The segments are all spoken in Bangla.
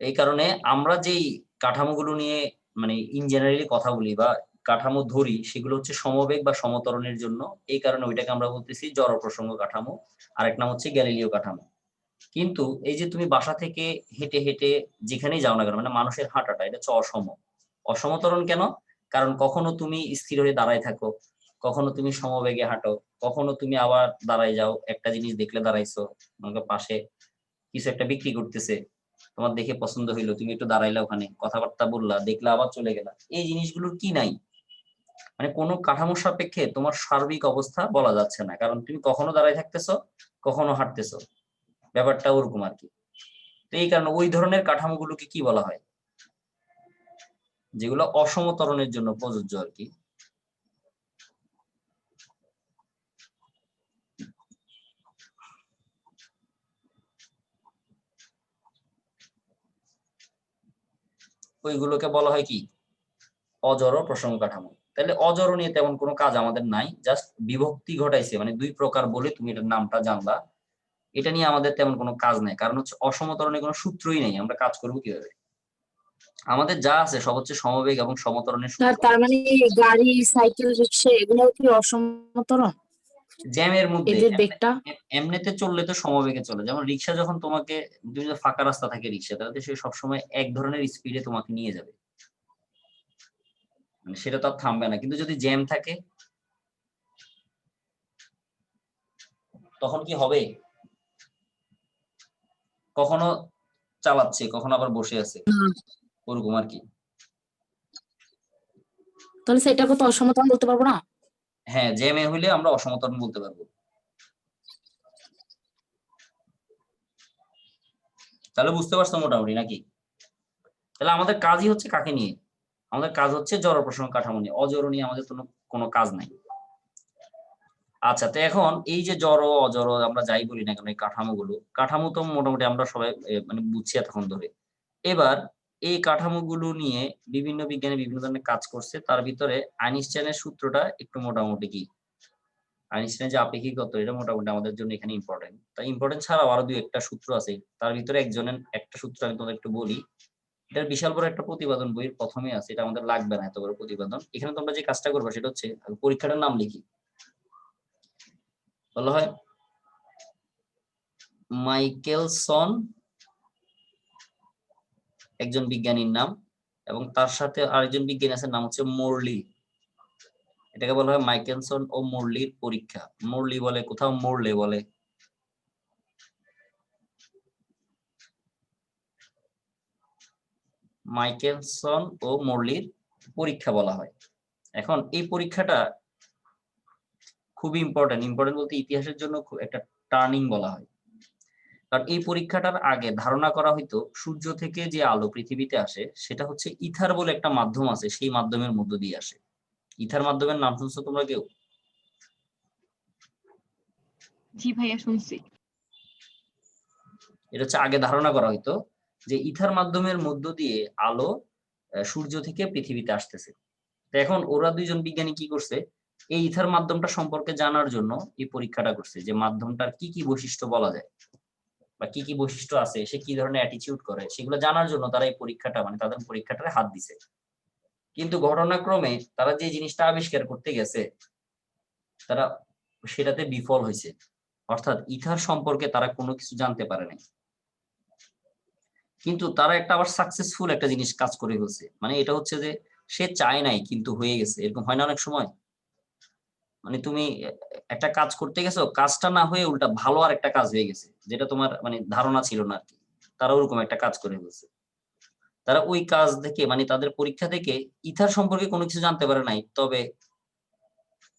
এই কারণে আমরা যেই কাঠামোগুলো নিয়ে মানে ইন জেনারেলি কথা বলি বা কাঠামো ধরি সেগুলো হচ্ছে সমবেগ বা সমত্বরণের জন্য। এই কারণে ওইটাকে আমরা বলতেছি জড় প্রসঙ্গ কাঠামো, আরেক নাম হচ্ছে গ্যালিলীয় কাঠামো। কিন্তু এই যে তুমি বাসা থেকে হেঁটে হেঁটে যেখানেই যাও না কেন, মানে মানুষের হাঁটাটা এটা হচ্ছে অসমতরণ কেন? কারণ কখনো তুমি স্থির হয়ে দাঁড়ায় থাকো, কখনো তুমি সমবেগে হাঁটো, কখনো তুমি আবার দাঁড়ায় যাও, একটা জিনিস দেখলে দাঁড়াইছো, তোমাকে পাশে কিছু একটা বিক্রি করতেছে, তোমার দেখে পছন্দ হইলো, তুমি একটু দাঁড়াইলা, ওখানে কথাবার্তা বললা, দেখলা, আবার চলে গেলা। এই জিনিসগুলোর কি নাই? মানে কোনো কাঠামোর সাপেক্ষে তোমার সার্বিক অবস্থা বলা যাচ্ছে না, কারণ তুমি কখনো দাঁড়ায় থাকতেছো, কখনো হাঁটতেছো, ব্যাপারটা ওরকম আর কি। তো এই কারণে ওই ধরনের কাঠামোগুলোকে কি বলা হয়? যেগুলো অসমতরণের জন্য প্রযোজ্য আর কি। ওইগুলোকে বলা হয় কি? অজড় প্রসঙ্গ কাঠামো। তাহলে অজড় নিয়ে তেমন কোনো কাজ আমাদের নাই, জাস্ট বিভক্তি ঘটাইছে, মানে দুই প্রকার বলে তুমি এটার নামটা জানলা। এটা নিয়ে আমাদের তেমন কোনো কাজ নাই, কারণ হচ্ছে অসমতরণের কোনো সূত্রই নেই, আমরা কাজ করবো কিভাবে? আমাদের যা আছে সব হচ্ছে সমবেগ এবং সমতরণের সূত্র। তার মানে গাড়ি, সাইকেল, রিক্সা এগুলো কি অসমতরণ? জ্যামের মধ্যে এদের বেগটা এমনিতে চললে তো সমবেগে চলে। যেমন রিক্সা যখন তোমাকে, তুমি যদি ফাঁকা রাস্তা থাকে রিক্সা, তাহলে সে সবসময় এক ধরনের স্পিডে তোমাকে নিয়ে যাবে, মানে সেটা তো আর থামবে না। কিন্তু যদি জ্যাম থাকে তখন কি হবে? কখনো চালাচ্ছে, কখনো আবার বসে আছে, ওরকম আর কি। তাহলে সেটাকে তো অসমতরণ বলতে পারবো না। হ্যাঁ, জ্যামে হইলে আমরা অসমতরণ বলতে পারবো। তাহলে বুঝতে পারছো মোটামুটি নাকি? তাহলে আমাদের কাজই হচ্ছে কাকে নিয়ে? আমাদের কাজ হচ্ছে জড় প্রসঙ্গ কাঠামো নিয়ে, অজড় নিয়ে আমাদের কোনো কাজ নাই। আচ্ছা, তো এখন এই যে জড় অজড় আমরা যাই বলি না কেন, এই কাঠামো তো মোটামুটি আমরা সবাই মানে বুঝছি এতক্ষণ ধরে। এবার এই কাঠামোগুলো নিয়ে বিভিন্ন বিজ্ঞানী বিভিন্ন ধরনের কাজ করছে, তার ভিতরে আইনস্টাইনের সূত্রটা একটু মোটামুটি কি, আইনস্টাইনের যে আপেক্ষিকত্ব, এটা মোটামুটি আমাদের জন্য এখানে ইম্পর্টেন্ট। তাই ইম্পর্টেন্ট ছাড়াও আরো দুই একটা সূত্র আছে, তার ভিতরে একটা সূত্র আমি তোমাদের একটু বলি। এটার বিশাল বড় একটা প্রতিবেদন বইয়ের প্রথমে আছে, এটা আমাদের লাগবে না এত বড় প্রতিবেদন। এখানে তোমরা যে কাজটা করবে সেটা হচ্ছে পরীক্ষাটার নাম লিখি। বলা হয় মাইকেলসন একজন বিজ্ঞানীর নাম, এবং তার সাথে আরেকজন বিজ্ঞানী আছে, নাম হচ্ছে মোরলি। এটাকে বলা হয় মাইকেলসন ও মোরলির পরীক্ষা। মোরলি বলে, কোথাও মোরলে বলে। মাইকেলসন ও মোরলির পরীক্ষা বলা হয়। এখন এই পরীক্ষাটা খুবই ইম্পর্টেন্ট বলতে ইতিহাসের জন্য খুব একটা টার্নিং বলা হয়। কারণ এই পরীক্ষাটার আগে ধারণা করা হইতো সূর্য থেকে যে আলো পৃথিবীতে আসে সেটা হচ্ছে ইথার বলে একটা মাধ্যম আছে, সেই মাধ্যমের মধ্য দিয়ে আসে। ইথার মাধ্যমের নাম শুনছো তোমরা কেউ? জি ভাইয়া, শুনছি। এটা হচ্ছে আগে ধারণা করা হইতো যে ইথার মাধ্যমের মধ্য দিয়ে আলো সূর্য থেকে পৃথিবীতে আসতেছে। তো এখন ওরা দুইজন বিজ্ঞানী কি করছে, এই ইথার মাধ্যমটা সম্পর্কে জানার জন্য এই পরীক্ষাটা করছে, যে মাধ্যমটার কি কি বৈশিষ্ট্য বলা যায় বা কি কি বৈশিষ্ট্য আছে, সে কি ধরনের অ্যাটিটিউড করে, সেগুলো জানার জন্য তারা এই পরীক্ষাটা, মানে তাদের পরীক্ষাটারে হাত দিছে। কিন্তু ঘটনাক্রমে তারা যে জিনিসটা আবিষ্কার করতে গেছে, তারা সেটাতে বিফল হয়েছে। অর্থাৎ ইথার সম্পর্কে তারা কোনো কিছু জানতে পারে নাই। কিন্তু তারা একটা আবার সাকসেসফুল একটা জিনিস কাজ করে ফেলছে, মানে এটা হচ্ছে যে সে চায় নাই কিন্তু হয়ে গেছে। এরকম হয় না অনেক সময়? মানে তুমি একটা কাজ করতে গেছো, কাজটা না হয়ে উল্টা ভালো আর একটা কাজ হয়ে গেছে, যেটা তোমার মানে ধারণা ছিল না আর কি। তারা ওরকম একটা কাজ করে ফেলছে। তারা ওই কাজ থেকে, মানে তাদের পরীক্ষা থেকে ইথার সম্পর্কে কোনো কিছু জানতে পারে নাই, তবে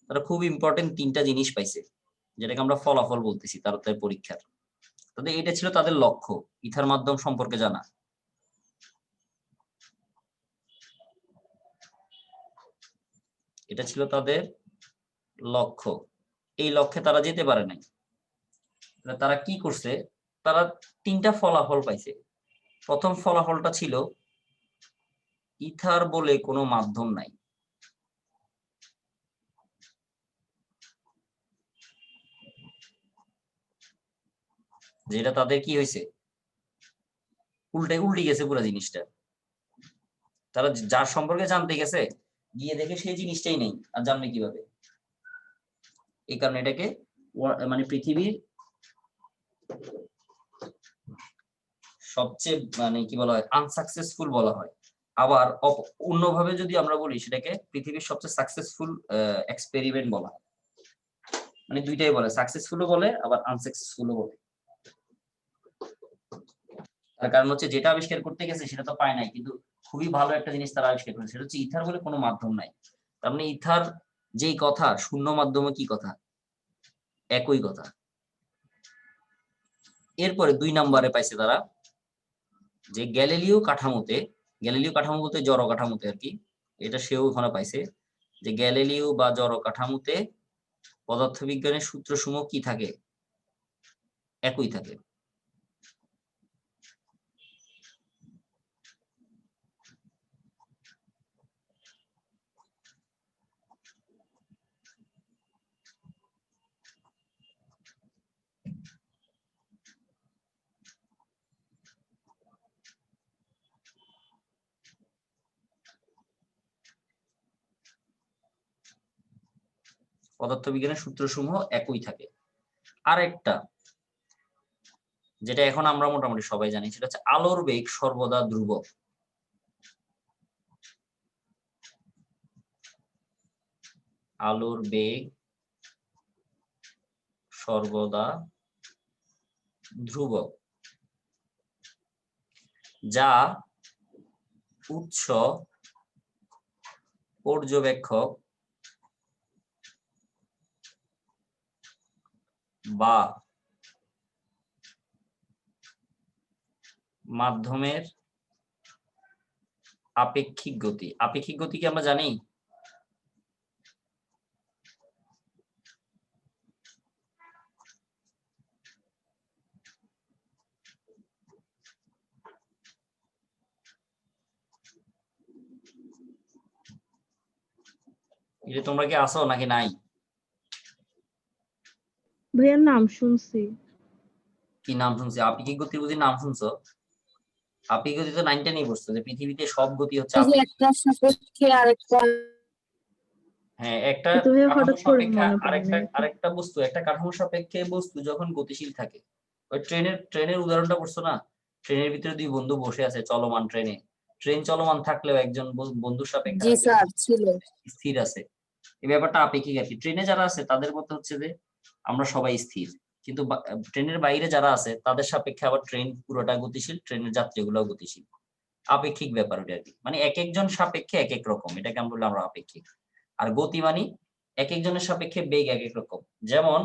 তারা খুব ইম্পর্টেন্ট তিনটা জিনিস পাইছে, যেটাকে আমরা ফলাফল বলতেছি তাদের পরীক্ষার। তাদের এটা ছিল তাদের লক্ষ্য, ইথার মাধ্যম সম্পর্কে জানা। এটা ছিল তাদের লক্ষ্য। এই লক্ষ্যে তারা যেতে পারে নাই। তারা কি করছে, তারা তিনটা ফলাফল পাইছে। প্রথম ফলাফলটা ছিল ইথার বলে কোনো মাধ্যম নাই। যেটা তাদের কি হয়েছে, উল্টে গেছে পুরো জিনিসটা। তারা যার সম্পর্কে জানতে গেছে গিয়ে দেখে সেই জিনিসটাই নেই, আর জানবে কিভাবে? এই কারণে এটাকে মানে পৃথিবীর সবচেয়ে মানে কি বলা হয় আনসাকসেসফুল বলা হয়। আবার অন্যভাবে যদি আমরা বলি সেটাকে পৃথিবীর সবচেয়ে সাকসেসফুল এক্সপেরিমেন্ট বলা হয়। মানে দুইটাই বলে, সাকসেসফুলও বলে আবার আনসাকসেসফুলও বলে। তার কারণ হচ্ছে যেটা আবিষ্কার করতে গেছে সেটা তো পায় নাই, কিন্তু খুবই ভালো একটা জিনিস তারা আবিষ্কার করেছে, সেটা হচ্ছে ইথার বলে কোনো মাধ্যম নাই। তার মানে ইথার যেই কথা, শূন্য মাধ্যমে কি কথা, একই কথা। এরপরে 2 নম্বরে পাইছে তারা যে গ্যালিলিও কাঠামো বলতে জড় কাঠামোতে আর কি, এটা সেও ওখানে পাইছে যে গ্যালিলিও বা জড় কাঠামোতে পদার্থবিজ্ঞানের সূত্রসমূহ কি থাকে, একই থাকে। পদার্থবিজ্ঞানের সূত্রসমূহ একই থাকে। আরেকটা যেটা এখন আমরা মোটামুটি সবাই জানি সেটা হচ্ছে আলোর বেগ সর্বদা ধ্রুবক। আলোর বেগ সর্বদা ধ্রুবক, যা উৎস, পর্যবেক্ষক বা মাধ্যমের আপেক্ষিক গতি। আপেক্ষিক গতি কি আমরা জানি? এটা তোমরা কি আসো নাকি নাই? ভাইয়ার নাম শুনছি। কি নাম শুনছি? আপেক্ষিক গতি বুঝি নাম শুনছো? আপেক্ষিক গতি তো 9 টেনেই পড়ছো যে পৃথিবীতে সব গতি হচ্ছে এই যে আপেক্ষিক। একটা সাপেক্ষে আরেকটা, হ্যাঁ, একটা কিন্তু ভাইয়া কাঠামো হঠাৎ করে সাপেক্ষে মনে পড়ে নাই। আরেকটা বস্তু, একটা কাঠামো সাপেক্ষে বস্তু যখন গতিশীল থাকে, ওই ট্রেনের উদাহরণটা পড়ছো না? ট্রেনের ভিতরে 2 বন্ধু বসে আছে চলমান ট্রেনে, ট্রেন চলমান থাকলেও একজন বন্ধুর সাপেক্ষে জি আরেকজন স্যার ছিল। স্থির আছে। এই ব্যাপারটা আপেক্ষিক আর কি। ট্রেনে যারা আছে তাদের মধ্যে হচ্ছে যে আমরা সবাই স্থির, কিন্তু ট্রেনের বাইরে যারা আছে তাদের সাপেক্ষে আবার ট্রেন পুরোটা গতিশীল, ট্রেনের যাত্রীগুলোও গতিশীল। আপেক্ষিক ব্যাপার ওটা আর কি। মানে এক একজন সাপেক্ষে এক এক রকম, এটাকে আমরা বললাম আমরা আপেক্ষিক। আর গতি মানে এক একজনের সাপেক্ষে বেগ এক এক রকম। যেমন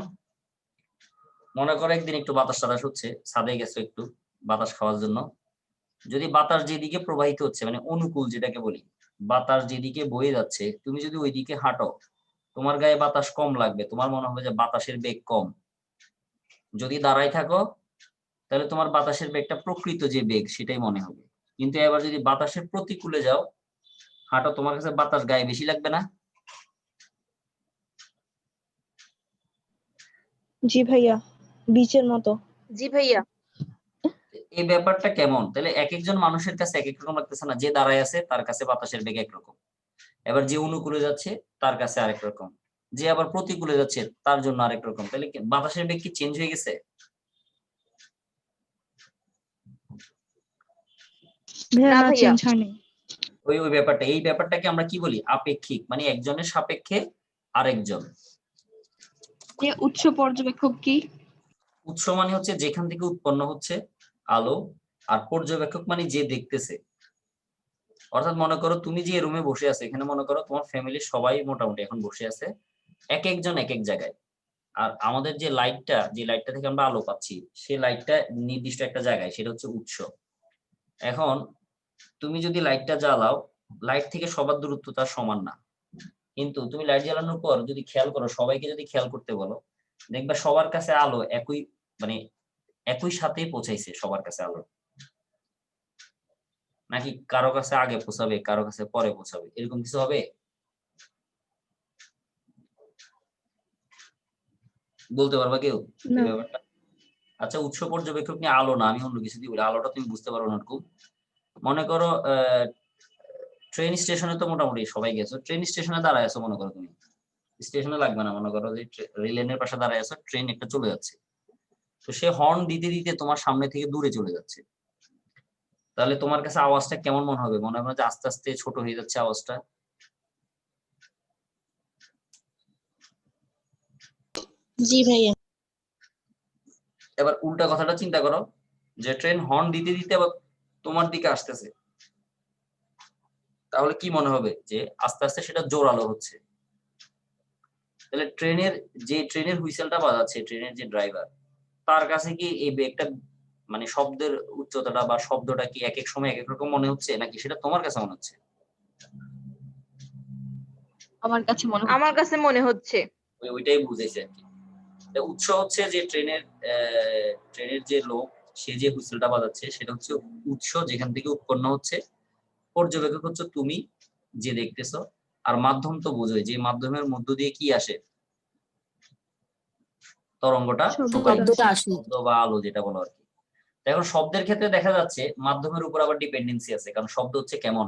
মনে করো একদিন একটু বাতাস টাতাস হচ্ছে, ছাদে গেছো একটু বাতাস খাওয়ার জন্য, যদি বাতাস যেদিকে প্রবাহিত হচ্ছে মানে অনুকূল যেটাকে বলি, বাতাস যেদিকে বয়ে যাচ্ছে, তুমি যদি ওইদিকে হাঁটো তোমার গায়ে বাতাস কম লাগবে, তোমার মনে হবে যে বাতাসের বেগ কম। যদি দাঁড়ায় থাকো তাহলে তোমার বাতাসের বেগটা প্রকৃত যে বেগ সেটাই মনে হবে। কিন্তু এবার যদি বাতাসের প্রতিকূলে যাও হাঁটো, তোমার কাছে বাতাস গায়ে বেশি লাগবে না? জি ভাইয়া, বিচের মতো। জি ভাইয়া। এই ব্যাপারটা কেমন তাহলে? এক একজন মানুষের কাছে এক এক রকম লাগতেছে না? যে দাঁড়ায় আছে তার কাছে বাতাসের বেগ একরকম, এবার যে অনুকূলে যাচ্ছে তার কাছে আরেক রকম, যে আবার প্রতিকূলে যাচ্ছে তার জন্য আরেক রকম। তাহলে বাতাসের বেগ কি চেঞ্জ হয়ে গেছে? ভাইয়া না না, ভাইয়া। চেঞ্জ হয়নি। ওই ব্যাপারটা, এই ব্যাপারটাকে আমরা কি বলি? আপেক্ষিক। মানে একজনের সাপেক্ষে আরেকজন। উৎস পর্যবেক্ষক কি? উৎস মানে হচ্ছে যেখান থেকে উৎপন্ন হচ্ছে আলো, আর পর্যবেক্ষক মানে যে দেখতেছে। অর্থাৎ মনে করো তুমি যে রুমে বসে আছো, এখানে মনে করো তোমার ফ্যামিলির সবাই মোটামুটি এখন বসে আছে, এক একজন এক এক জায়গায়। আর আমাদের যে লাইটটা থেকে আমরা আলো পাচ্ছি, সেই লাইটটা নির্দিষ্ট একটা জায়গায়, সেটা হচ্ছে উৎস। এখন তুমি যদি লাইটটা জ্বালাও, লাইট থেকে সবার দূরত্ব তার সমান না, কিন্তু তুমি লাইট জ্বালানোর পর যদি খেয়াল করো, সবাইকে যদি খেয়াল করতে বলো, দেখবা সবার কাছে আলো একই, মানে একই সাথে পৌঁছাইছে সবার কাছে আলো, নাকি কারো কাছে আগে পৌঁছাবে কারো কাছে পরে পৌঁছাবে, এরকম কিছু হবে? বলতে পারবা কেউ না। এই ব্যাপারটা? আচ্ছা, উৎস পর্যবেক্ষক নিয়ে আলো না, আমি অন্য কিছু দিয়ে বলি, আলোটা তুমি বুঝতে পারো না এরকম। মনে করো ট্রেন স্টেশনে তো মোটামুটি সবাই গেছো, ট্রেন স্টেশনে দাঁড়ায় আছো, মনে করো তুমি স্টেশনে লাগবে না, মনে করো যে রেল লাইনের পাশে দাঁড়ায় আছো, ট্রেন একটা চলে যাচ্ছে, তো সে হর্ন দিতে দিতে তোমার সামনে থেকে দূরে চলে যাচ্ছে, তাহলে তোমার কাছে আওয়াজটা কেমন মনে হবে? মনে হবে যে আস্তে আস্তে ছোট হয়ে যাচ্ছে আওয়াজটা? জি ভাইয়া। এবার উল্টা কথাটা চিন্তা করো, যে ট্রেন হর্ন দিতে দিতে আবার তোমার দিকে আসতেছে, তাহলে কি মনে হবে? যে আস্তে আস্তে সেটা জোরালো হচ্ছে। তাহলে ট্রেনের হুইসেলটা বাজাচ্ছে ট্রেনের যে ড্রাইভার, তার কাছে কি এই বেগটা মানে শব্দের উচ্চতাটা বা শব্দটা কি এক এক সময় এক এক রকম মনে হচ্ছে, নাকি সেটা তোমার কাছে মনে হচ্ছে? আমার কাছে মনে হচ্ছে। আমার কাছে মনে হচ্ছে। ওইটাই বুঝেছে আর কি। উৎস হচ্ছে যে ট্রেনের যে লোক, সে যে হুইসেলটা বাজাচ্ছে সেটা হচ্ছে উৎস, যেখান থেকে উৎপন্ন হচ্ছে। পর্যবেক্ষক হচ্ছে তুমি, যে দেখতেছো। আর মাধ্যম তো বোঝোই, যে মাধ্যমের মধ্য দিয়ে কি আসে, তরঙ্গটা প্রবাহিত শব্দটা হয়, আসে। শব্দ বা আলো যেটা বলো আর কি। এখন শব্দের ক্ষেত্রে দেখা যাচ্ছে মাধ্যমের উপর আবার ডিপেন্ডেন্সি আছে, কারণ শব্দ হচ্ছে কেমন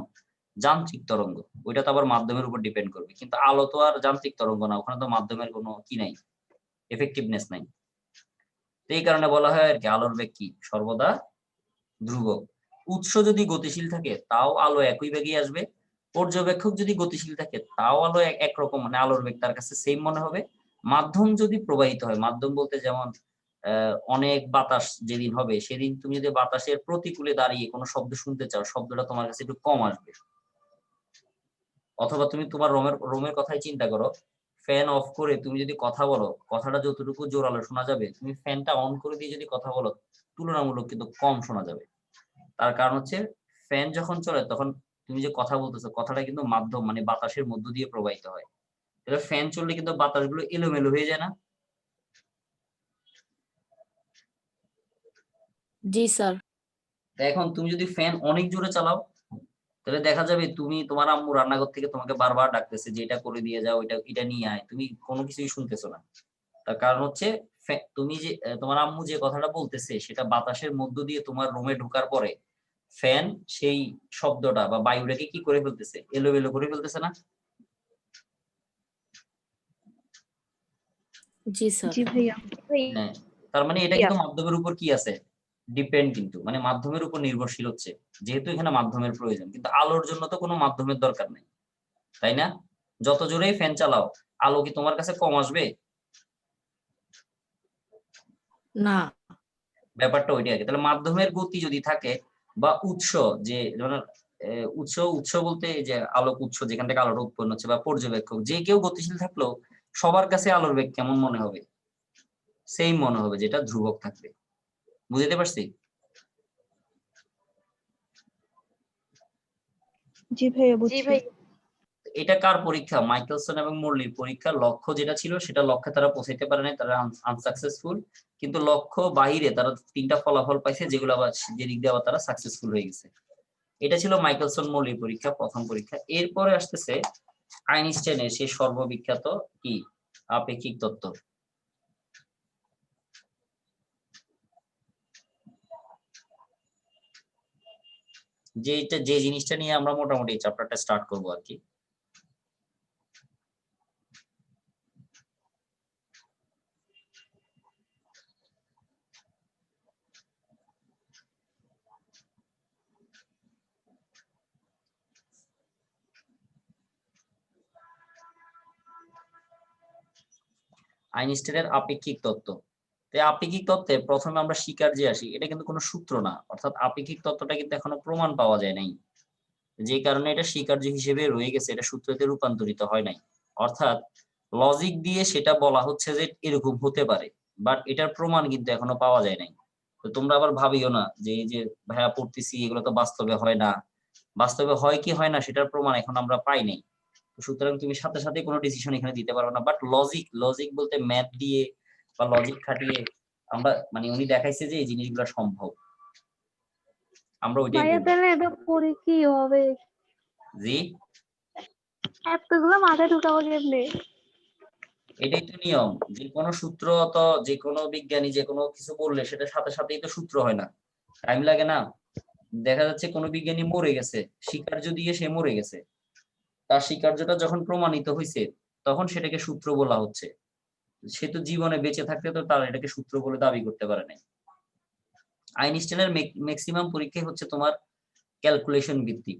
যান্ত্রিক তরঙ্গ, ওইটা তো আবার মাধ্যমের উপর ডিপেন্ড করবে। কিন্তু আলো তো আর যান্ত্রিক তরঙ্গ না, ওখানে তো মাধ্যমের কোনো কি নাই, এফেক্টিভনেস নাই। তো এই কারণে বলা হয় আর কি, আলোর বেগ কি সর্বদা ধ্রুবক। উৎস যদি গতিশীল থাকে তাও আলো একই বেগে আসবে, পর্যবেক্ষক যদি গতিশীল থাকে তাও আলো একরকম, মানে আলোর বেগ তার কাছে সেম মনে হবে। মাধ্যম যদি প্রবাহিত হয়, মাধ্যম বলতে যেমন অনেক বাতাস যেদিন হবে, সেদিন তুমি যদি বাতাসের প্রতিকূলে দাঁড়িয়ে কোনো শব্দ শুনতে চাও, শব্দটা তোমার কাছে একটু কম আসবে। অথবা তুমি তোমার রোমের কথাই চিন্তা করো, ফ্যান অফ করে তুমি যদি কথা বলো, কথাটা যতটুকু জোরালো শোনা যাবে, তুমি ফ্যানটা অন করে দিয়ে যদি কথা বলো, তুলনামূলক কিন্তু কম শোনা যাবে। তার কারণ হচ্ছে ফ্যান যখন চলে তখন তুমি যে কথা বলতেছো, কথাটা কিন্তু মাধ্যম মানে বাতাসের মধ্য দিয়ে প্রবাহিত হয়। এবার ফ্যান চললে কিন্তু বাতাসগুলো এলোমেলো হয়ে যায় না? জি স্যার। এখন তুমি যদি ফ্যান অনেক জোরে চালাও, তাহলে দেখা যাবে তুমি তোমার আম্মু রান্নাঘর থেকে তোমাকে বারবার ডাকতেছে যে এটা করে দিয়ে যাও, এটা নিয়ে আয়, তুমি কোনো কিছুই শুনতেছো না। তার কারণ হচ্ছে তুমি যে তোমার আম্মু যে কথাটা বলতেছে সেটা বাতাসের মধ্য দিয়ে তোমার রুমে ঢোকার পরে ফ্যান সেই শব্দটা বা বায়ুটাকে কি করে ফেলতেছে, এলোমেলো করে ফেলতেছে না? জি স্যার। জি ভাইয়া। হ্যাঁ, তার মানে এটা ভাইয়া কিন্তু মাধ্যমের উপর কি আছে, ডিপেন্ড, কিন্তু মানে মাধ্যমের উপর নির্ভরশীল হচ্ছে, যেহেতু এখানে মাধ্যমের প্রয়োজন। কিন্তু আলোর জন্য তো কোনো মাধ্যমের দরকার নেই, তাই না? যত জোরেই ফ্যান চালাও, আলো কি তোমার কাছে কম আসবে? না। ব্যাপারটা ওইটাই আর কি। তাহলে মাধ্যমের গতি যদি থাকে বা উৎস, যে ধরো উৎস বলতে এই যে আলোক উৎস যেখান থেকে আলোটা উৎপন্ন হচ্ছে, বা পর্যবেক্ষক যে কেউ গতিশীল থাকলেও সবার কাছে আলোর বেগ কেমন মনে হবে? সেম মনে হবে, যেটা ধ্রুবক থাকবে। বুঝতে পারছি? জি ভাইয়া বুঝছি। এটা কার পরীক্ষা? মাইকেলসন এবং মর্লির পরীক্ষা। লক্ষ্য যেটা ছিল সেটা লক্ষ্যে তারা পৌঁছাইতে পারে নাই, তারা আনসাকসেসফুল। কিন্তু লক্ষ্য বাহিরে তারা 3টা ফলাফল পাইছে, যেগুলো আবার যে দিক দিয়ে আবার তারা সাকসেসফুল হয়ে গেছে। এটা ছিল মাইকেলসন মর্লির পরীক্ষা, প্রথম পরীক্ষা। এরপরে আসতেছে আইনস্টাইনের সেই সর্ববিখ্যাত কি আপেক্ষিক তত্ত্ব। যে জিনিসটা নিয়ে আমরা মোটামুটি এই চ্যাপ্টারটা স্টার্ট করবো আর কি। আইনস্টাইনের আপেক্ষিক তত্ত্ব। আপেক্ষিক তত্ত্বে প্রথমে আমরা স্বীকার যে আসি, এটা কিন্তু কোনো সূত্র না, অর্থাৎ আপেক্ষিক তত্ত্বটা কিন্তু এখনো প্রমাণ পাওয়া যায় নাই, যে কারণে এটা স্বীকার্য হিসেবে রয়ে গেছে, এটা সূত্রতে রূপান্তরিত হয় নাই। অর্থাৎ লজিক দিয়ে সেটা বলা হচ্ছে যে এরকম হতে পারে, বাট এটার প্রমাণ কিন্তু এখনো পাওয়া যায় নাই। তো তোমরা আবার ভাবিও না যে এই যে ভাইয়া পড়তেছি এগুলো তো বাস্তবে হয় না, বাস্তবে হয় কি হয় না সেটার প্রমাণ এখন আমরা পাই নাই। সুতরাং তুমি সাথে সাথে কোনো ডিসিশন এখানে দিতে পারবে না। বাট লজিক বলতে ম্যাথ দিয়ে বা লজিক খাটিয়ে আমরা মানে উনি দেখাইছে যে এই জিনিসগুলো সম্ভব, আমরা ওইটাই ভাইয়া বলবো। তাহলে এটা পরে কি হবে? জি, এতগুলো মাথায় ঢুকাবো কেমনে? এটাই তো নিয়ম, যে কোনো সূত্র তো যে কোনো বিজ্ঞানী যে কোনো কিছু বললে সেটা সাথে সাথেই তো সূত্র হয় না, টাইম লাগে না। দেখা যাচ্ছে কোনো বিজ্ঞানী মরে গেছে, স্বীকার্য দিয়ে সে মরে গেছে, তার স্বীকার্যটা যখন প্রমাণিত হয়েছে তখন সেটাকে সূত্র বলা হচ্ছে। সে তো জীবনে বেঁচে থাকতে তো তার এটাকে সূত্র বলে দাবি করতে পারে নাই। আইনস্টাইনের ম্যাক্সিমাম পরীক্ষায় হচ্ছে তোমার ক্যালকুলেশন ভিত্তিক,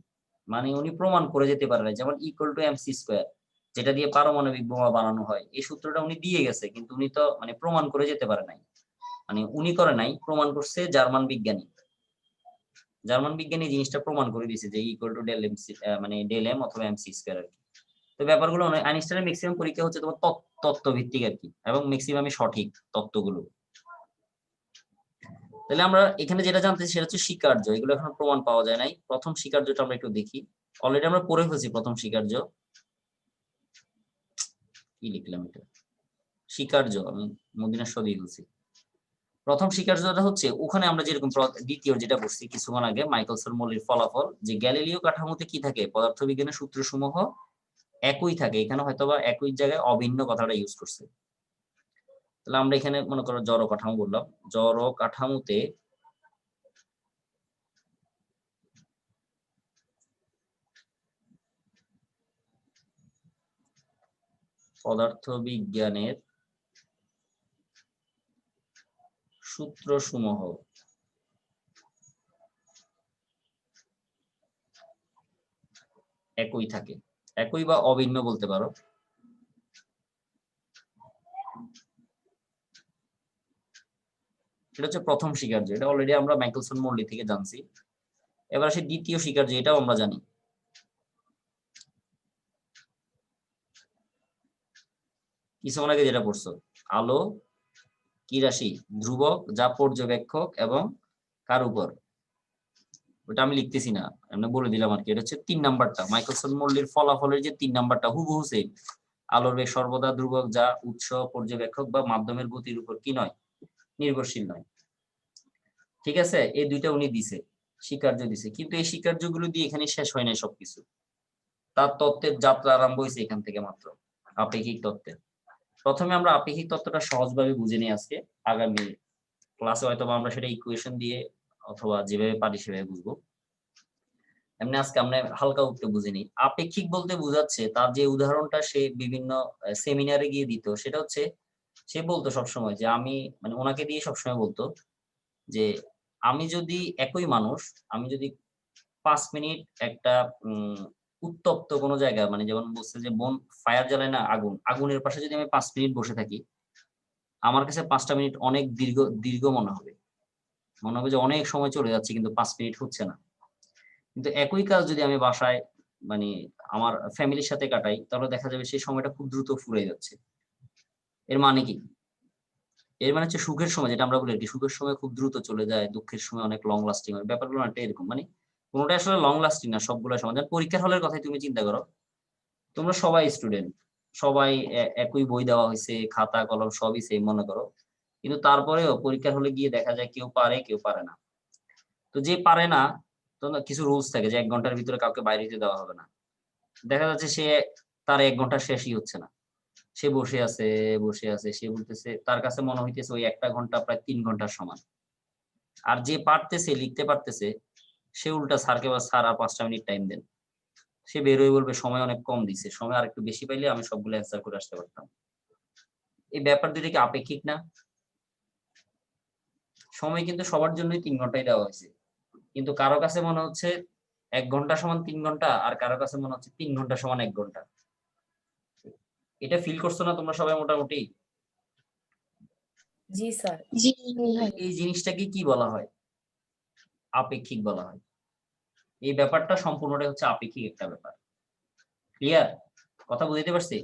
মানে উনি প্রমাণ করে যেতে পারে না। যেমন ইকুয়াল টু এমসি স্কোয়ার, যেটা দিয়ে পারমাণবিক বোমা বানানো হয়, এই সূত্রটা উনি দিয়ে গেছে কিন্তু উনি তো মানে প্রমাণ করে যেতে পারে নাই। মানে উনি করে নাই, প্রমাণ করছে জার্মান বিজ্ঞানী। জার্মান বিজ্ঞানী জিনিসটা প্রমাণ করে দিয়েছে যে ইকুয়াল টু ডেল এমসি, মানে ডেল এম অথবা এমসি স্কোয়ার আর কি। তো ব্যাপারগুলো আইনস্টাইনের ম্যাক্সিমাম পরীক্ষা হচ্ছে তোমার তত্ত্ব ভিত্তিক আর কি, এবং ম্যাক্সিমামই সঠিক তত্ত্বগুলো। তাহলে আমরা এখানে যেটা জানতেছি সেটা হচ্ছে স্বীকার্য, এগুলো এখন প্রমাণ পাওয়া যায় নাই। প্রথম স্বীকার্যটা আমরা একটু দেখি, অলরেডি আমরা পড়ে ফেলছি প্রথম স্বীকার্য। কি লিখলাম এটা, স্বীকার্য আমি মদিনা সদি বলছি। প্রথম স্বীকার্যটা হচ্ছে ওখানে আমরা যেরকম দ্বিতীয় যেটা বলছি কিছুক্ষণ আগে, মাইকেলসন মৌলির ফলাফল, যে গ্যালিলিও কাঠামোতে কি থাকে, পদার্থবিজ্ঞানের সূত্রসমূহ একই থাকে। এখানে হয়তোবা একই জায়গায় অভিন্ন কথাটা ইউজ করছে। তাহলে আমরা এখানে মনে করো জড় কাঠামো বললাম, জড় কাঠামোতে পদার্থবিজ্ঞানের সূত্রসমূহ একই থাকে, একই বা অভিন্ন বলতে পারো। এটা হচ্ছে প্রথম স্বীকার্য, এটা অলরেডি আমরা মাইকেলসন মৌলি থেকে জানছি। এবার আসে দ্বিতীয় স্বীকার্য, এটাও আমরা জানি। কিছুক্ষণ আগে যেটা পড়ছো, আলো কি রাশি, ধ্রুবক যা পর্যবেক্ষক এবং কার উপর, ওটা আমি লিখতেছি না, আমি বলে দিলাম আর কি। এটা হচ্ছে 3 নাম্বারটা, মাইকেলসন মৌলির ফলাফলের যে 3 নাম্বারটা হুবহু সেম। আলোর বেগ সর্বদা ধ্রুবক যা উৎস, পর্যবেক্ষক বা মাধ্যমের গতির উপর কি নয়, নির্ভরশীল নয়। ঠিক আছে, এই দুইটা উনি দিছে, স্বীকার্য দিছে। কিন্তু এই স্বীকার্যগুলো দিয়ে এখানে শেষ হয় নাই সবকিছু, তার তত্ত্বের যাত্রা আরম্ভ হয়েছে এখান থেকে মাত্র, আপেক্ষিক তত্ত্বের। প্রথমে আমরা আপেক্ষিক তত্ত্বটা সহজভাবে বুঝে নিই আজকে, আগামী ক্লাসে হয়তো আমরা সেটা ইকুয়েশন দিয়ে অথবা যেভাবে পারি সেভাবে বুঝবো। এমনি আজকে আমরা হালকা একটু বুঝে নিই। আপেক্ষিক বলতে বোঝাচ্ছে, তার যে উদাহরণটা সে বিভিন্ন সেমিনারে গিয়ে দিত, সেটা হচ্ছে সে বলতো সবসময় যে আমি, মানে ওনাকে দিয়ে সবসময় বলতো যে আমি যদি একই মানুষ, আমি যদি 5 মিনিট একটা উত্তপ্ত কোনো জায়গা, মানে যেমন বলছে যে বন ফায়ার জ্বালায় না, আগুনের পাশে যদি আমি 5 মিনিট বসে থাকি, আমার কাছে 5টা মিনিট অনেক দীর্ঘ দীর্ঘ মনে হবে, মনে হবে যে অনেক সময় চলে যাচ্ছে কিন্তু 5 মিনিট হচ্ছে না। কিন্তু একই কাজ যদি আমি বাসায়, মানে আমার ফ্যামিলির সাথে কাটাই, তাহলে দেখা যাবে সেই সময়টা খুব দ্রুত ফুরিয়ে যাচ্ছে। এর মানে কি, এর মানে হচ্ছে সুখের সময় যেটা আমরা বলি আর কি, সুখের সময় খুব দ্রুত চলে যায়, দুঃখের সময় অনেক লং লাস্টিং হয়। ব্যাপারগুলো একটা এরকম, মানে কোনোটা আসলে লং লাস্টিং না, সবগুলো সমান। যেমন পরীক্ষার হলের কথাই তুমি চিন্তা করো, তোমরা সবাই স্টুডেন্ট, সবাই একই বই দেওয়া হয়েছে, খাতা কলম সবই সেম মনে করো, কিন্তু তারপরেও পরীক্ষার হলে গিয়ে দেখা যায় কেউ পারে কেউ পারে না। তো যে পারে না, তো কিছু রুলস থাকে যে 1 ঘন্টার ভিতরে কাউকে বাইরে যেতে দেওয়া হবে না। দেখা যাচ্ছে সে, তার 1 ঘন্টা শেষই হচ্ছে না, সে বসে আছে বসে আছে, সে বলতেছে তার কাছে মনে হইতেছে ওই 1টা ঘন্টা প্রায় 3 ঘন্টার সমান। আর যে পারতেছে, লিখতে পারতেছে, সে উল্টা স্যারকে বা স্যার আর 5টা মিনিট টাইম দেন, সে বেরোয় বলবে সময় অনেক কম দিছে, সময় আর একটু বেশি পাইলে আমি সবগুলো অ্যান্সার করে আসতে পারতাম। এই ব্যাপার দুটো কি আপেক্ষিক না? সময় কিন্তু সবার জন্যই 3 ঘন্টাই দেওয়া হয়েছে, কিন্তু কারো কাছে মনে হচ্ছে 1 ঘন্টা সমান 3 ঘন্টা, আর কারো কাছে মনে হচ্ছে 3 ঘন্টা সমান 1 ঘন্টা। এটা ফিল করছো না তোমরা সবাই মোটামুটি? জি স্যার। জি এই জিনিসটাকে কি বলা হয়? আপেক্ষিক বলা হয়। এই ব্যাপারটা সম্পূর্ণটাই হচ্ছে আপেক্ষিক একটা ব্যাপার। ক্লিয়ার? কথা বুঝতে পারছি?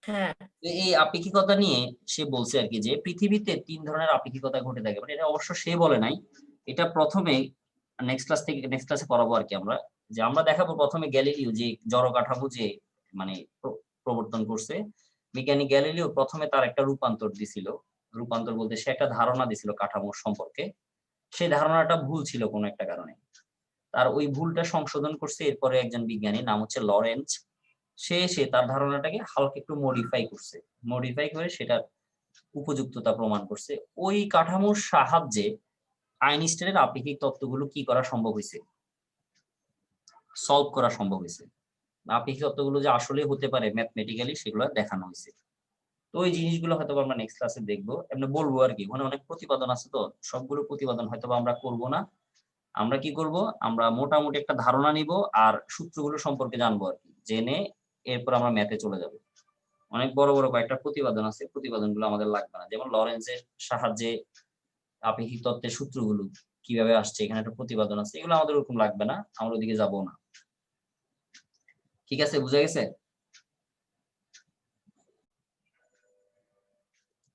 হ্যাঁ। এই আপেক্ষিকতা নিয়ে সে বলছে আর কি, যে পৃথিবীতে 3 ধরনের আপেক্ষিকতা ঘটে থাকে। মানে এটা অবশ্য সে বলে নাই, এটা প্রথমে নেক্সট ক্লাসে করাবো আর কি আমরা। যে আমরা দেখাবো প্রথমে গ্যালিলিও যে জড় কাঠামো যে মানে প্রবর্তন করছে, বিজ্ঞানী গ্যালিলিও প্রথমে তার একটা রূপান্তর দিছিল। রূপান্তর বলতে সে একটা ধারণা দিছিল কাঠামোর সম্পর্কে, সেই ধারণাটা ভুল ছিল কোনো একটা কারণে, তার ওই ভুলটা সংশোধন করছে এরপরে একজন বিজ্ঞানী, নাম হচ্ছে লরেন্জ। সে এসে তার ধারণাটাকে হালকা একটু মডিফাই করছে, মডিফাই করে সেটার উপযুক্ততা প্রমাণ করছে। ওই কাঠামোর সাহায্যে আইনস্টাইনের আপেক্ষিক তত্ত্বগুলো কি করা সম্ভব হয়েছে, সলভ করা সম্ভব হয়েছে। আপেক্ষিক তত্ত্বগুলো যে আসলে হতে পারে ম্যাথমেটিক্যালি সেগুলো দেখানো হয়েছে। তো ওই জিনিসগুলো হয়তো আমরা নেক্সট ক্লাসে দেখবো, এমনি বলবো আর কি। মানে অনেক প্রতিপাদন আছে, তো সবগুলো প্রতিপাদন হয়তো আমরা করব না। আমরা কি করব, আমরা মোটামুটি একটা ধারণা নিব আর সূত্রগুলো সম্পর্কে জানবো আর কি, জেনে এরপর আমরা ম্যাথে চলে যাব। অনেক বড় বড় কয়েকটা প্রতিপাদন আছে, প্রতিপাদনগুলো আমাদের লাগবে না। যেমন লরেন্সের সাহায্যে আপেক্ষিক তত্ত্বের সূত্রগুলো কিভাবে আসছে, এখানে একটা প্রতিপাদন আছে, এগুলো আমাদের ওরকম লাগবে না, আমরা ওদিকে যাবো না। ঠিক আছে, বুঝা গেছে?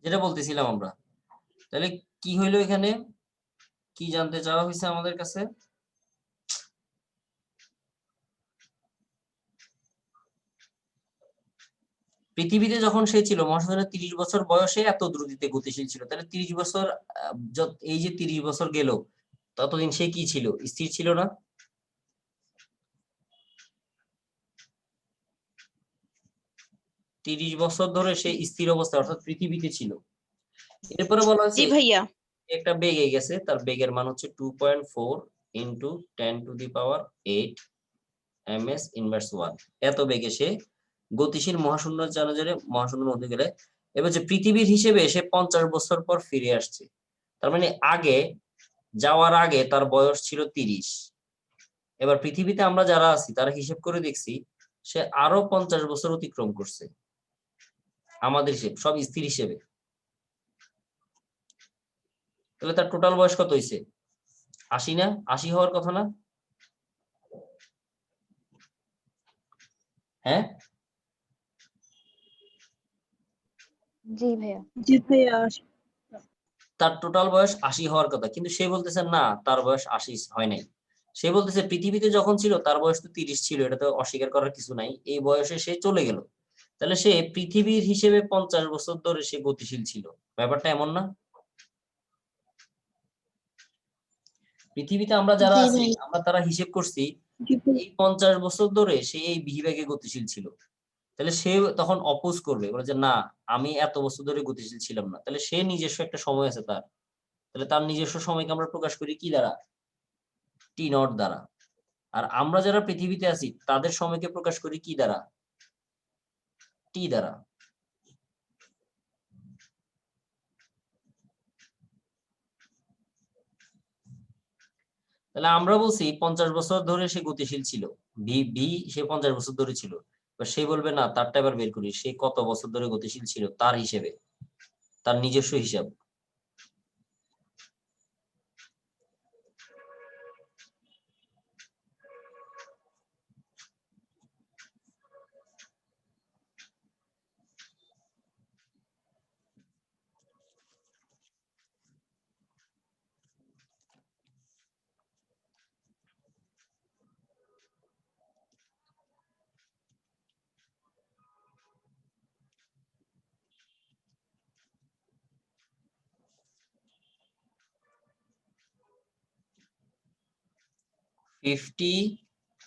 যেটা বলতেছিলাম আমরা, তাহলে কি হইলো এখানে, কি জানতে চাওয়া হয়েছে আমাদের কাছে? পৃথিবীতে যখন সে ছিল মহাশূন্যের 30 বছর বয়সে এত দ্রুতিতে গতিশীল ছিল, তাহলে 30 বছর এই যে 30 বছর গেল, ততদিন সে কি ছিল, স্থির ছিল না? তিরিশ বছর ধরে সে স্থির অবস্থায় অর্থাৎ পৃথিবীতে ছিল। এরপরে বলা জি হয়েছে ভাইয়া। একটা বেগে গেছে, তার বেগের মান হচ্ছে 2.4 ইন্টু 10⁸ ms ইনভার্স 1। এত বেগে সে গতিশীল মহাশূন্য যানে মহাশূন্যের মধ্যে গেলে, এবার যে পৃথিবীর হিসেবে সে 50 বছর পর ফিরে আসছে। তার মানে আগে যাওয়ার আগে তার বয়স ছিল 30। এবার পৃথিবীতে আমরা যারা আছি তারা হিসেব করে দেখছি সে আরো 50 বছর অতিক্রম করছে আমাদের হিসেব, সব স্থির হিসেবে। তাহলে তার টোটাল বয়স কত হয়েছে? 80 না? 80 হওয়ার কথা না? হ্যাঁ, জি ভাইয়া। জি ভাইয়া। তার টোটাল বয়স 80 হওয়ার কথা, কিন্তু সে বলতেছে না তার বয়স 80 হয় নাই। সে বলতেছে পৃথিবীতে যখন ছিল তার বয়স তো 30 ছিল, এটা তো অস্বীকার করার কিছু নাই, এই বয়সে সে চলে গেল। তাহলে সে পৃথিবীর হিসেবে 50 বছর ধরে সে গতিশীল ছিল। ব্যাপারটা এমন না? পৃথিবীতে আমরা যারা জি আছি ভাই। আমরা তারা হিসেব করছি জি ভাইয়া। এই 50 বছর ধরে সে এই বিভাগে গতিশীল ছিল। তাহলে সে তখন অপোজ করবে, বলে যে না আমি এত বছর ধরে গতিশীল ছিলাম না। তাহলে সে নিজস্ব একটা সময় আছে তার, তাহলে তার নিজস্ব সময়কে আমরা প্রকাশ করি কি দ্বারা? টি নট দ্বারা। আর আমরা যারা পৃথিবীতে আছি তাদের সময়কে প্রকাশ করি কি দ্বারা? টি দ্বারা। তাহলে আমরা বলছি 50 বছর ধরে সে গতিশীল ছিল, বি সে 50 বছর ধরে ছিল। এবার সে বলবে না তারটা এবার বের করি, সে কত বছর ধরে গতিশীল ছিল তার হিসেবে, তার নিজস্ব হিসাব। ফিফটি,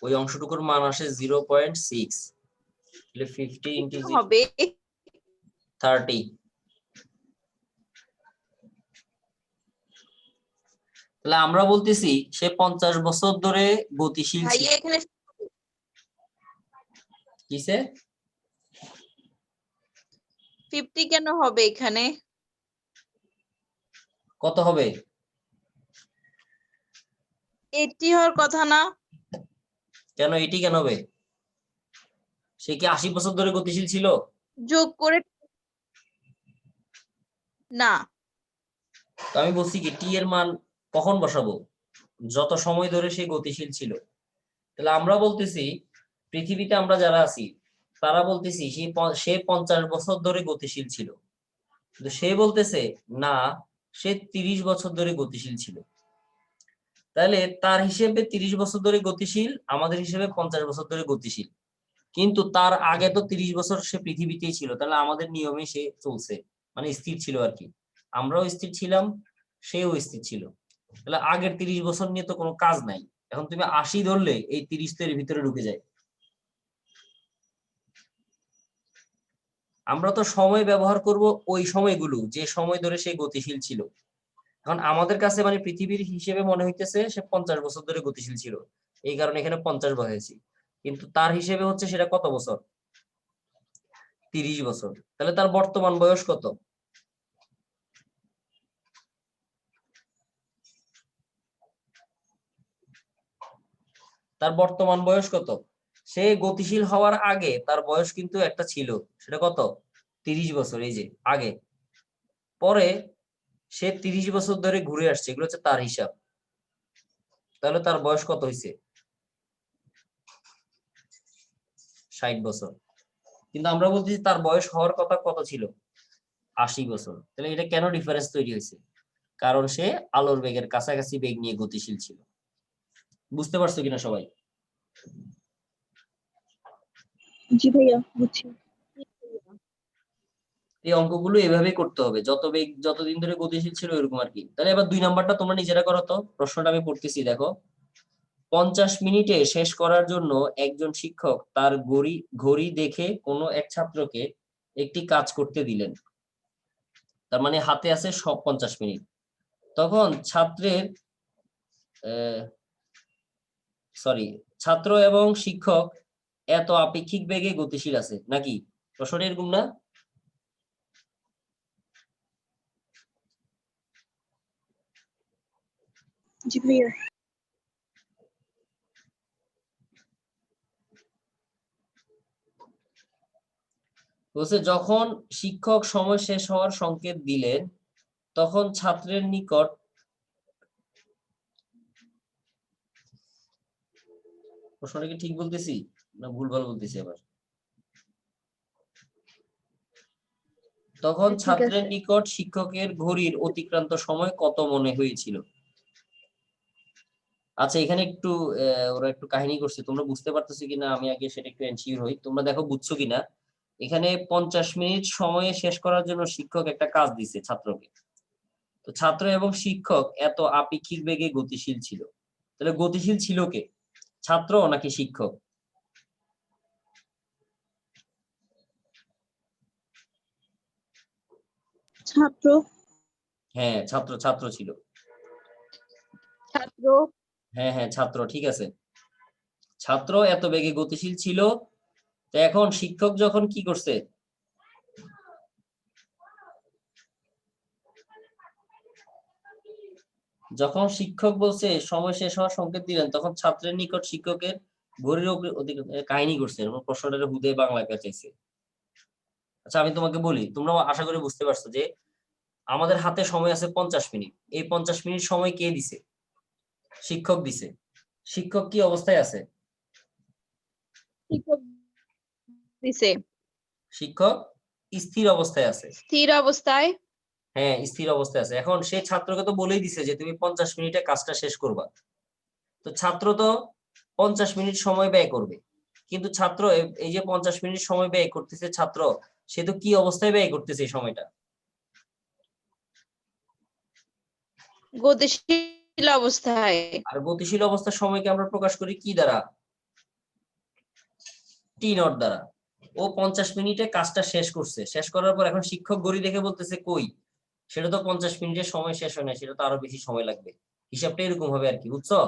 ওই অংশটুকুর মান আসে 0.6, তাহলে 50 ইন্টু হবে 30। তাহলে আমরা বলতেছি সে 50 বছর ধরে গতিশীল ছিল। ভাইয়া এখানে কিসে 50 কেন হবে এখানে? কত হবে? 80 হওয়ার কথা না? কেন এটি কেন হবে? সে কি 80 বছর ধরে গতিশীল ছিল? যোগ করে না। তো আমি বলছি কি টি এর মান কখন বসাবো? যত সময় ধরে সে গতিশীল ছিল। তাহলে আমরা বলতেছি পৃথিবীতে আমরা যারা আছি তারা বলতেছি সে 50 বছর ধরে গতিশীল ছিল, কিন্তু সে বলতেছে না সে 30 বছর ধরে গতিশীল ছিল। তাহলে তার হিসেবে 30 বছর ধরে গতিশীল, আমাদের হিসেবে 50 বছর ধরে গতিশীল। কিন্তু তার আগে তো 30 বছর সে পৃথিবীতেই ছিল, তাহলে আমাদের নিয়মে সে চলছে, মানে স্থির ছিল আর কি। আমরাও স্থির ছিলাম, সেও স্থির ছিল। তাহলে আগের 30 বছর নিয়ে তো কোনো কাজ নাই। এখন তুমি 80 ধরলে এই 30 তো এর ভিতরে ঢুকে যায়। আমরা তো সময় ব্যবহার করব ওই সময়গুলো যে সময় ধরে সে গতিশীল ছিল। এখন আমাদের কাছে মানে পৃথিবীর হিসেবে মনে হইতেছে সে 50 বছর ধরে গতিশীল ছিল, এই কারণে এখানে 50 বসাইছি। কিন্তু তার হিসেবে হচ্ছে সেটা কত বছর? 30 বছর। তাহলে তার বর্তমান বয়স কত? তার বর্তমান বয়স কত? সে গতিশীল হওয়ার আগে তার বয়স কিন্তু একটা ছিল, সেটা কত? 30 বছর। এই যে আগে, পরে সে 30 বছর ধরে ঘুরে আসছে, এগুলো হচ্ছে তার হিসাব। তাহলে তার বয়স কত হয়েছে? 60 বছর। কিন্তু আমরা বলছি তার বয়স হওয়ার কথা কত ছিল? 80 বছর। তাহলে এটা কেন ডিফারেন্স তৈরি হয়েছে? কারণ সে আলোর বেগের কাছাকাছি বেগ নিয়ে গতিশীল ছিল। বুঝতে পারছো কিনা সবাই? জি ভাইয়া বুঝছি। এই অঙ্কগুলো এভাবেই করতে হবে, যত বেগ যতদিন ধরে গতিশীল ছিল এরকম আর কি। তাহলে এবার 2 নাম্বারটা তোমরা নিজেরা করো তো। প্রশ্নটা আমি পড়তেছি, দেখো। 50 মিনিটে শেষ করার জন্য একজন শিক্ষক তার ঘড়ি দেখে কোনো এক ছাত্রকে একটি কাজ করতে দিলেন। তার মানে হাতে আছে সব 50 মিনিট। তখন ছাত্র এবং শিক্ষক এত আপেক্ষিক বেগে গতিশীল আছে নাকি? প্রশ্নটা এরকম না? জি ভাইয়া। বলছে যখন শিক্ষক সময় শেষ হওয়ার সংকেত দিলেন তখন ছাত্রের নিকট প্রশ্নটা কি ঠিক বলতেছি না ভুলভাল বলতেছি আবার? তখন ঠিক ছাত্রের আছে। নিকট শিক্ষকের ঘড়ির অতিক্রান্ত সময় কত মনে হয়েছিল? আচ্ছা, এখানে একটু ওরা একটু কাহিনী করছে, তোমরা বুঝতে পারতেছো কিনা আমি আগে সেটা একটু এনশিওর হই। তোমরা দেখো বুঝছো কিনা। এখানে 50 মিনিট সময়ে শেষ করার জন্য শিক্ষক একটা কাজ দিছে ছাত্রকে। তো ছাত্র এবং শিক্ষক এত আপেক্ষিক বেগে গতিশীল ছিল। তাহলে গতিশীল ছিল কে? ছাত্র নাকি শিক্ষক? ছাত্র। হ্যাঁ, ছাত্র ছাত্র ছিল। ছাত্র। হ্যাঁ হ্যাঁ, ছাত্র, ঠিক আছে। ছাত্র এত বেগে গতিশীল ছিল। তো এখন শিক্ষক যখন কি করছে? যখন শিক্ষক বলছে সময় শেষ হওয়ার সংকেত দিলেন তখন ছাত্রের নিকট শিক্ষকের ঘড়ির কাহিনী করছে, এবং প্রশ্নটা হুদে বাংলায় চাইছে। আচ্ছা, আমি তোমাকে বলি, তোমরা আশা করি বুঝতে পারছো যে আমাদের হাতে সময় আছে 50 মিনিট। এই 50 মিনিট সময় কে দিছে? শিক্ষক দিছে। শিক্ষক কি অবস্থায় আছে? শিক্ষক দিছে। শিক্ষক স্থির অবস্থায় আছে। স্থির অবস্থায়। হ্যাঁ, স্থির অবস্থায় আছে। এখন সে ছাত্রকে তো বলেই দিছে যে তুমি 50 মিনিটে কাজটা শেষ করবা। তো ছাত্র তো 50 মিনিট সময় ব্যয় করবে। কিন্তু ছাত্র এই যে 50 মিনিট সময় ব্যয় করতেছে ছাত্র, সে তো কি অবস্থায় ব্যয় করতেছে এই সময়টা? গতিশীল অবস্থায়। আর গতিশীল অবস্থার সময়কে আমরা প্রকাশ করি কি দ্বারা? টি নট দ্বারা। ও 50 মিনিটে কাজটা শেষ করছে, শেষ করার পর এখন শিক্ষক ঘড়ি দেখে বলতেছে কই, সেটা তো 50 মিনিটের সময় শেষ হয় না, সেটা তো আরো বেশি সময় লাগবে। হিসাবটা এরকম হবে আর কি, বুঝছো?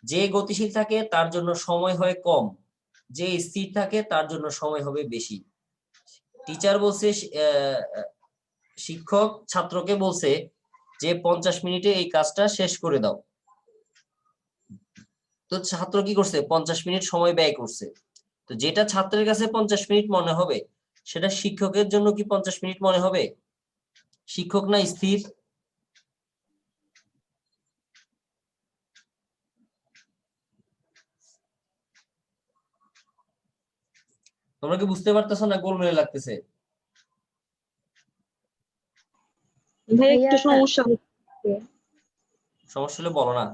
যে গতিশীল থাকে তার জন্য সময় হয় কম, যে স্থির থাকে তার জন্য সময় হবে বেশি। টিচার বলছে, শিক্ষক ছাত্রকে বলছে যে 50 মিনিটে এই কাজটা শেষ করে দাও। তো ছাত্র কি করছে? 50 মিনিট সময় ব্যয় করছে। তো যেটা ছাত্রের কাছে 50 মিনিট মনে হবে সেটা শিক্ষকের জন্য কি 50 মিনিট মনে হবে? শিক্ষক না স্থির? তোমরা কি বুঝতে পারতেছো না গোলমেলে লাগতেছে? ভাই একটু সমস্যা হচ্ছে। সমস্যা হলে বলো না।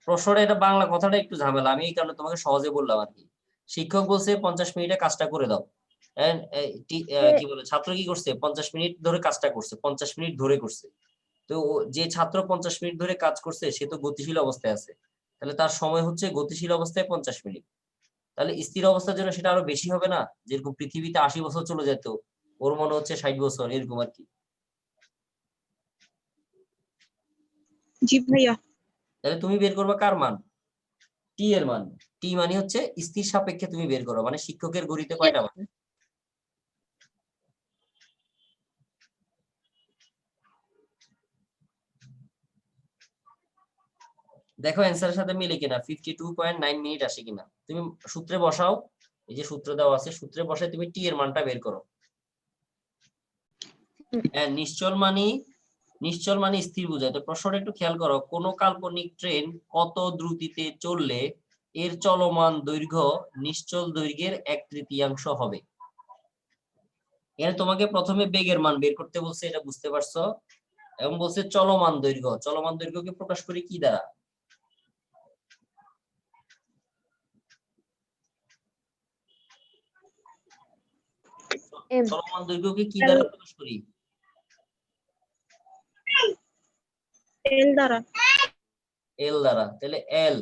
প্রশ্নটা এটা বাংলা কথাটা একটু ঝামেলা, আমি এই কারণে তোমাকে সহজে বললাম আর কি। শিক্ষক বলছে 50 মিনিটে কাজটা করে দাও। কি বলে, ছাত্র কি করছে? 50 মিনিট ধরে কাজটা করছে, 50 মিনিট ধরে করছে। তো যে ছাত্র 50 মিনিট ধরে কাজ করছে সে তো গতিশীল অবস্থায় আছে, তাহলে তার সময় হচ্ছে গতিশীল অবস্থায় 50 মিনিট। তাহলে স্থির অবস্থার জন্য সেটা আরো বেশি হবে না, যেরকম পৃথিবীতে 80 বছর চলে যেত, ওর মনে হচ্ছে 60 বছর, এরকম আর কি। জি ভাইয়া। তাহলে তুমি বের করবে কার মান? টি এর মান। টি মানে হচ্ছে স্থির সাপেক্ষে তুমি বের করো, মানে শিক্ষকের গড়িতে কয়টা মান? দেখো অ্যান্সারের সাথে মিলে কিনা, 52.9 মিনিট আসে কিনা। তুমি সূত্রে বসাও, এই যে সূত্র দেওয়া আছে, সূত্রে বসে তুমি টি এর মানটা বের করো। হ্যাঁ, নিশ্চল মানি স্থির বোঝায়। তো প্রশ্নটা একটু খেয়াল করো, কোন কাল্পনিক ট্রেন কত দ্রুতিতে চললে এর চলমান দৈর্ঘ্য নিশ্চল দৈর্ঘ্যের 1/3 হবে। এখানে তোমাকে প্রথমে বেগের মান বের করতে বলছে, এটা বুঝতে পারছো, এবং বলছে চলমান দৈর্ঘ্য। চলমান দৈর্ঘ্যকে প্রকাশ করি কি দ্বারা? এম। চলমান দৈর্ঘ্যকে কি দ্বারা প্রকাশ করি? এল দ্বারা। এল দ্বারা। তাহলে এল,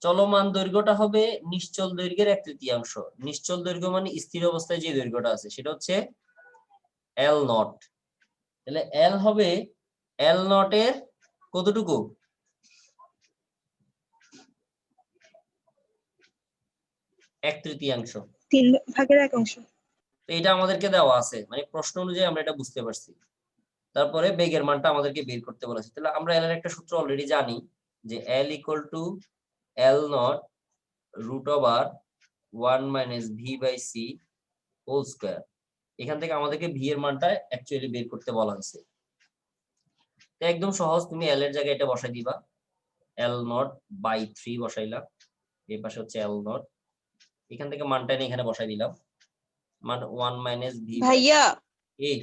চলমান দৈর্ঘ্যটা হবে নিশ্চল দৈর্ঘ্যের 1/3। নিশ্চল দৈর্ঘ্য মানে স্থির অবস্থায় যে দৈর্ঘ্যটা আছে সেটা হচ্ছে এল নট। তাহলে এল হবে এল নট এর কতটুকু? 1/3। 3/1। তো এটা আমাদেরকে দেওয়া আছে, মানে প্রশ্ন অনুযায়ী আমরা এটা বুঝতে পারছি। তারপরে বেগের মানটা আমাদেরকে বের করতে বলেছে। তাহলে আমরা এল এর একটা সূত্র অলরেডি জানি, যে L equal to L nought root over 1 minus V by C whole square. এখান থেকে আমাদেরকে ভি এর মানটা অ্যাকচুয়ালি বের করতে বলা হয়েছে। তো একদম সহজ, তুমি এল এর জায়গায় এটা বসাই দিবা, এল নট বাই 3 বসাইলাম, এই পাশে হচ্ছে এল নট, এখান থেকে মানটা এনে এখানে বসাই দিলাম, মান 1 মাইনাস ভি বাই ভাইয়া এই।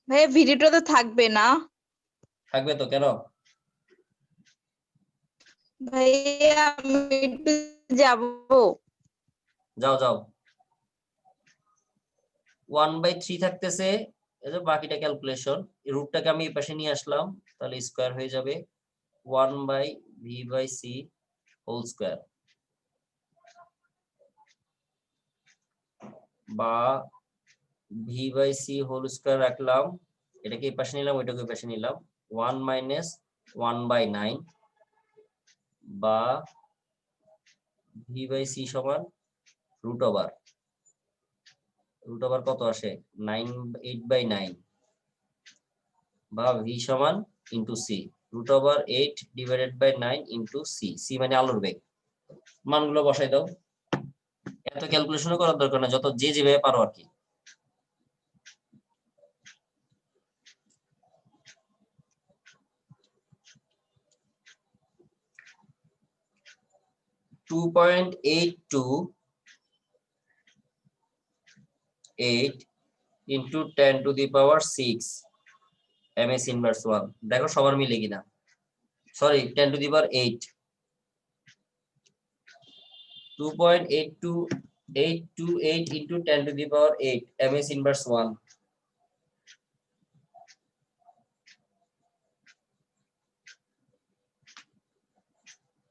ভাইয়া ভিডিওটা তো থাকবে না? থাকবে তো, কেন? ভাইয়া আমি একটু যাবো। যাও যাও। 1/3 থাকতেছে, এই যে বাকিটা ক্যালকুলেশন, রুটটাকে আমি এই পাশে নিয়ে আসলাম, তাহলে স্কয়ার হয়ে যাবে 1 by V by C whole square, বা V by C whole square রাখলাম, এটাকে এই পাশে নিলাম, ওইটাকে এই পাশে নিলাম, 1 মাইনাস 1/9, বা ভি বাই সি সমান রুট ওভার কত আসে 8/9, বা ভি সমান into c, root over 8/9 into c. C মানে আলোর বেগ। মানগুলো বসাই দাও, এত ক্যালকুলেশন করার দরকার না, যত যে যেভাবে পারো আর কি। (2.828 into 10⁶ ms inverse 1)। দেখো সবার মিলে কিনা, সরি 10⁸। 2.82828 into 10⁸ ms inverse 1।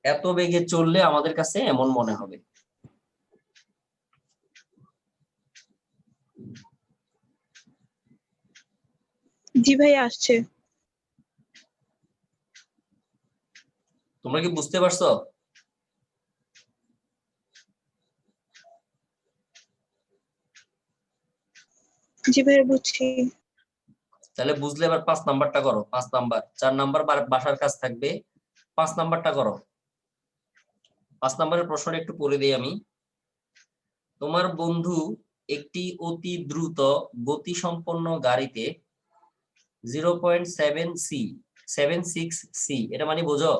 এত বেগে চললে আমাদের কাছে এমন মনে হবে। জি ভাইয়া আসছে। তোমরা কি বুঝতে পারছো? জি ভাইয়া বুঝছি। তাহলে বুঝলে এবার 5 নাম্বারটা করো। 5 নাম্বার, 4 নাম্বার বাসার কাজ থাকবে, 5 নাম্বারটা করো। 5 নাম্বারের প্রশ্নটা একটু পড়ে দিই আমি। তোমার বন্ধু একটি অতি দ্রুত গতিসম্পন্ন গাড়িতে 0.76 সি, এটা মানে বোঝো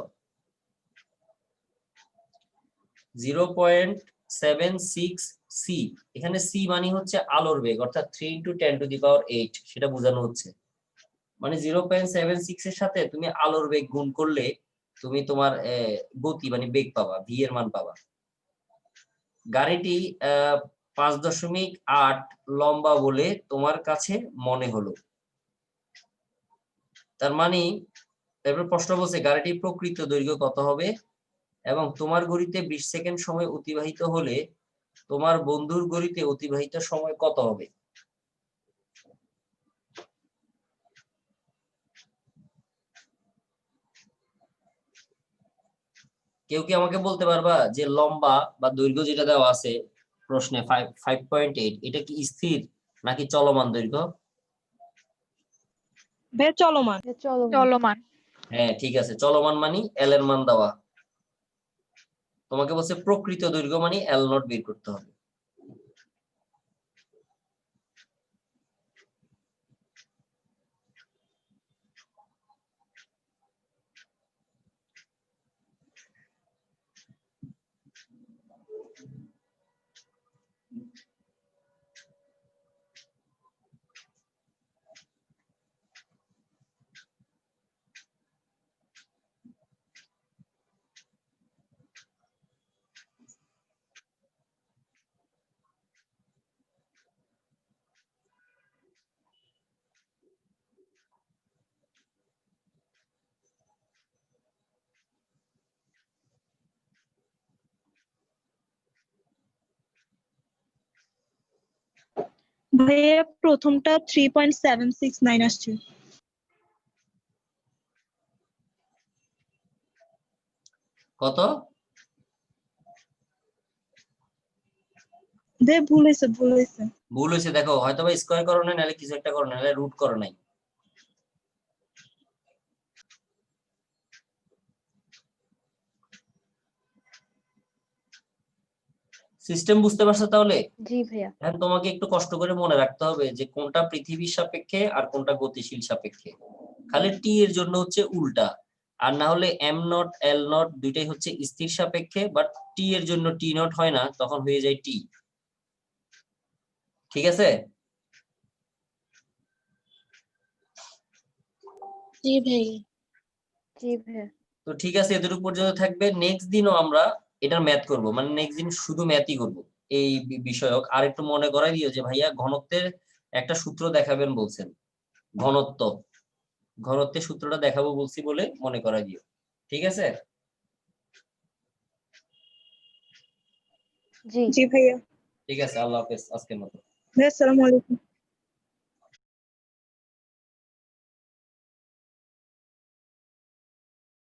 0.76 সি। এখানে সি মানে হচ্ছে আলোর বেগ, অর্থাৎ 3 × 10⁸, সেটা বোঝানো হচ্ছে। মানে 0.76 এর সাথে তুমি আলোর বেগ গুণ করলে তুমি তোমার গতি মানে বেগ পাবা, ভি এর মান পাবা। গাড়িটি 5.8 লম্বা বলে তোমার কাছে মনে হলো। তার মানে এবার প্রশ্ন বলছে গাড়িটির প্রকৃত দৈর্ঘ্য কত হবে, এবং তোমার ঘড়িতে 20 সেকেন্ড সময় অতিবাহিত হলে তোমার বন্ধুর ঘড়িতে অতিবাহিত সময় কত হবে? কেউ কি আমাকে বলতে পারবা যে লম্বা বা দৈর্ঘ্য যেটা দেওয়া আছে প্রশ্নে 5.8 এটা কি স্থির নাকি চলমান দৈর্ঘ্য? ভাইয়া চলমান। চলমান। হ্যাঁ ঠিক আছে, চলমান মানে এল এর মান দেওয়া। তোমাকে বলছে প্রকৃত দৈর্ঘ্য মানে এল নট বের করতে হবে। ভাইয়া প্রথমটা 3.769 আসছে। কত? ভাইয়া ভুল হয়েছে। ভুল হয়েছে, দেখো হয়তো বা স্কয়ার করো নাই, নাহলে কিছু একটা করো নাই, নাহলে রুট করো নাই। সিস্টেম বুঝতে পারছো তাহলে? জি ভাইয়া। এখন তোমাকে একটু কষ্ট করে মনে রাখতে হবে যে কোনটা পৃথিবীর সাপেক্ষে আর কোনটা গতিশীল সাপেক্ষে। খালি টি এর জন্য হচ্ছে উল্টা, আর না হলে এম নট এল নট দুইটাই হচ্ছে স্থির সাপেক্ষে, বাট টি এর জন্য টি নট হয় না, তখন হয়ে যায় টি। ঠিক আছে? জি ভাইয়া। জি ভাইয়া। তো ঠিক আছে, এতটুকু পর্যন্ত থাকবে। নেক্সট দিনও আমরা এটার ম্যাথ করব, মানে নেক্সট দিন শুধু ম্যাথই করব এই বিষয়ক। আর একটু মনে করাই দিও যে ভাইয়া ঘনত্বের একটা সূত্র দেখাবেন বলছেন, ঘনত্বের সূত্রটা দেখাবো বলছি বলে মনে করাই দিও। ঠিক আছে? জি। জি ভাইয়া। ঠিক আছে, আল্লাহ হাফেজ আজকের মতো। ভাইয়া আসসালামু আলাইকুম।